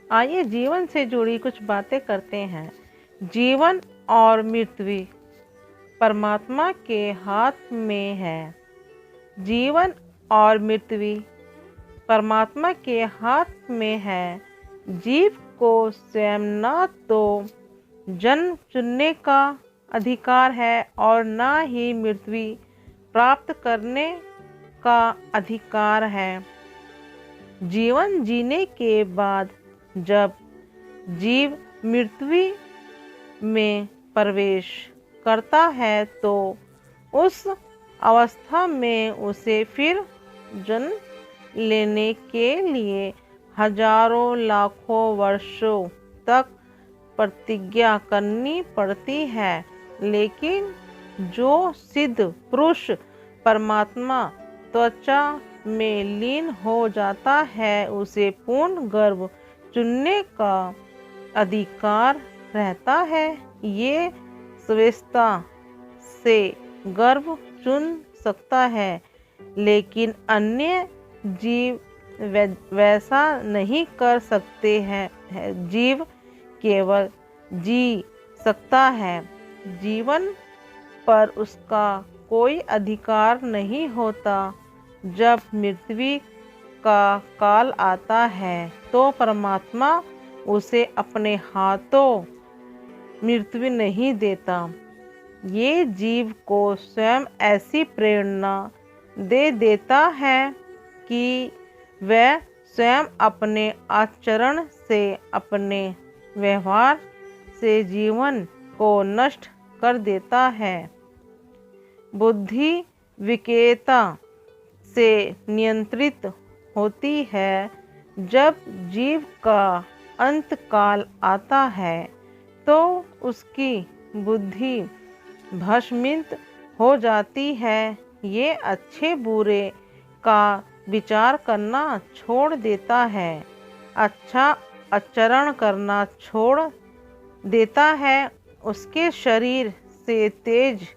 आइए जीवन से जुड़ी कुछ बातें करते हैं। जीवन और मृत्यु परमात्मा के हाथ में है। जीवन और मृत्यु परमात्मा के हाथ में है। जीव को स्वयं न तो जन्म चुनने का अधिकार है और न ही मृत्यु प्राप्त करने का अधिकार है। जीवन जीने के बाद जब जीव मृत्यु में प्रवेश करता है तो उस अवस्था में उसे फिर जन्म लेने के लिए हजारों लाखों वर्षों तक प्रतिज्ञा करनी पड़ती है। लेकिन जो सिद्ध पुरुष परमात्मा त्वचा में लीन हो जाता है उसे पूर्ण गर्भ चुनने का अधिकार रहता है। ये स्वेच्छा से गर्भ चुन सकता है, लेकिन अन्य जीव वैसा नहीं कर सकते हैं। जीव केवल जी सकता है, जीवन पर उसका कोई अधिकार नहीं होता। जब मृत्यु का काल आता है तो परमात्मा उसे अपने हाथों मृत्यु नहीं देता। ये जीव को स्वयं ऐसी प्रेरणा दे देता है कि वह स्वयं अपने आचरण से, अपने व्यवहार से जीवन को नष्ट कर देता है। बुद्धि विकेता से नियंत्रित होती है। जब जीव का अंत काल आता है तो उसकी बुद्धि भस्मित हो जाती है। ये अच्छे बुरे का विचार करना छोड़ देता है, अच्छा आचरण करना छोड़ देता है। उसके शरीर से तेज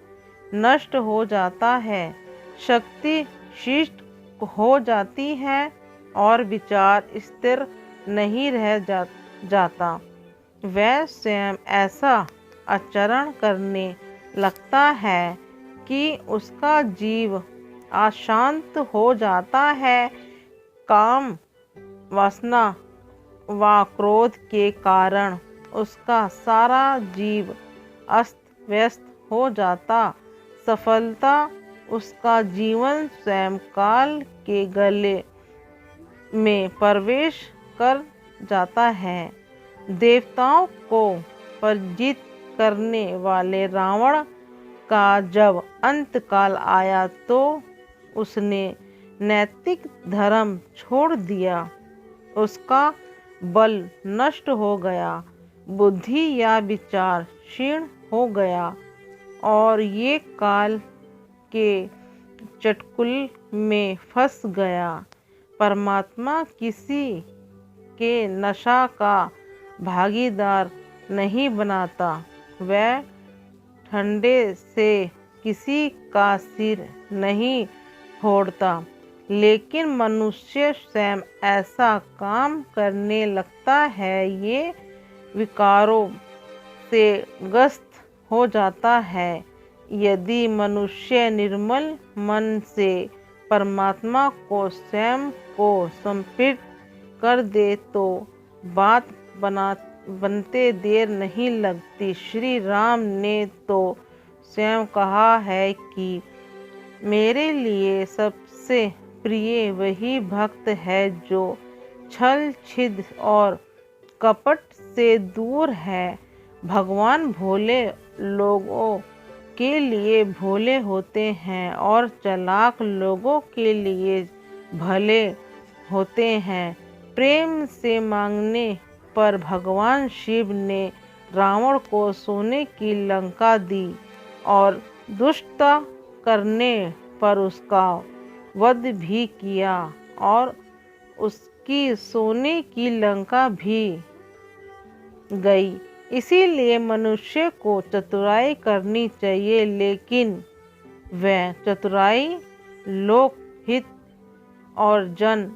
नष्ट हो जाता है, शक्ति शिष्ट हो जाती है और विचार स्थिर नहीं रह जाता। वह स्वयं ऐसा आचरण करने लगता है कि उसका जीव अशांत हो जाता है। काम वासना व क्रोध के कारण उसका सारा जीव अस्त व्यस्त हो जाता। सफलता उसका जीवन स्वयं काल के गले में प्रवेश कर जाता है। देवताओं को पराजित करने वाले रावण का जब अंतकाल आया तो उसने नैतिक धर्म छोड़ दिया। उसका बल नष्ट हो गया, बुद्धि या विचार क्षीण हो गया और ये काल के चटकुल में फंस गया। परमात्मा किसी के नशा का भागीदार नहीं बनाता। वह ठंडे से किसी का सिर नहीं फोड़ता, लेकिन मनुष्य स्वयं ऐसा काम करने लगता है। ये विकारों से ग्रस्त हो जाता है। यदि मनुष्य निर्मल मन से परमात्मा को स्वयं को समर्पित कर दे तो बात बनते देर नहीं लगती। श्री राम ने तो स्वयं कहा है कि मेरे लिए सबसे प्रिय वही भक्त है जो छल छिद्र और कपट से दूर है। भगवान भोले लोगों के लिए भोले होते हैं और चालाक लोगों के लिए भले होते हैं। प्रेम से मांगने पर भगवान शिव ने रावण को सोने की लंका दी और दुष्टता करने पर उसका वध भी किया और उसकी सोने की लंका भी गई। इसीलिए मनुष्य को चतुराई करनी चाहिए, लेकिन वह चतुराई लोक हित और जन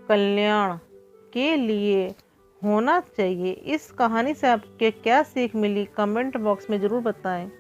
कल्याण के लिए होना चाहिए। इस कहानी से आपके क्या सीख मिली, कमेंट बॉक्स में ज़रूर बताएं।